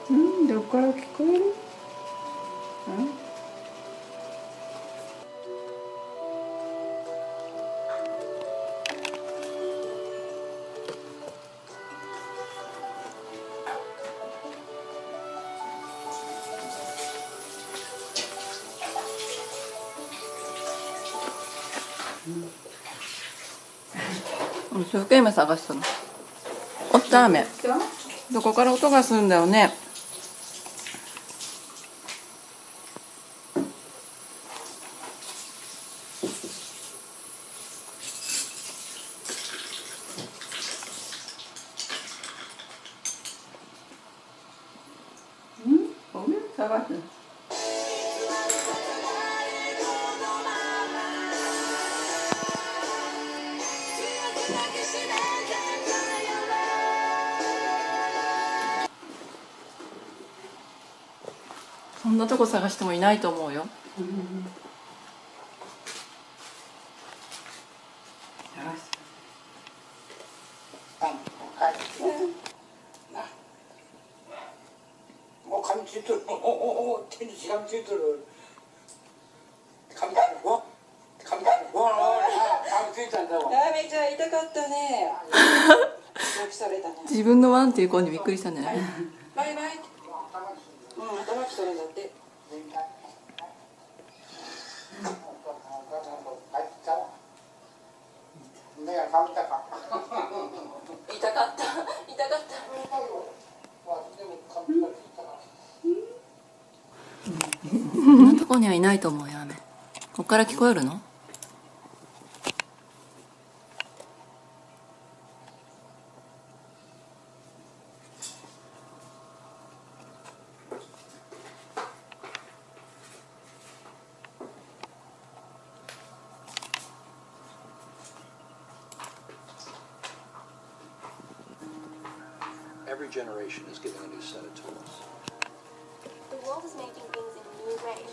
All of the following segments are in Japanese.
どこから聞こえる？一生懸命探したの。おった雨。どこから音がするんだよね。ごめん、探す。そんなとこ探してもいないと思うよ。뭐 감지들 테니스 감지들 감지고 감지한다고 ラーメンちゃん痛かったね。病気されたね。自分のワンっていう子にびっくりしたんじゃない？バイバイ。頭きそれだって。내가 감다가 痛かった。痛かった。そんなとこにはいないと思うよ雨。こっから聞こえるの？Every generation is given a new set of tools. The world is making things in new ways.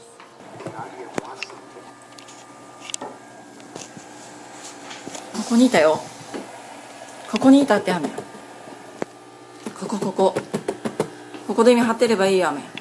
ここにいたよ。ここにいたって雨。ここ。ここで見張ってればいいよ雨。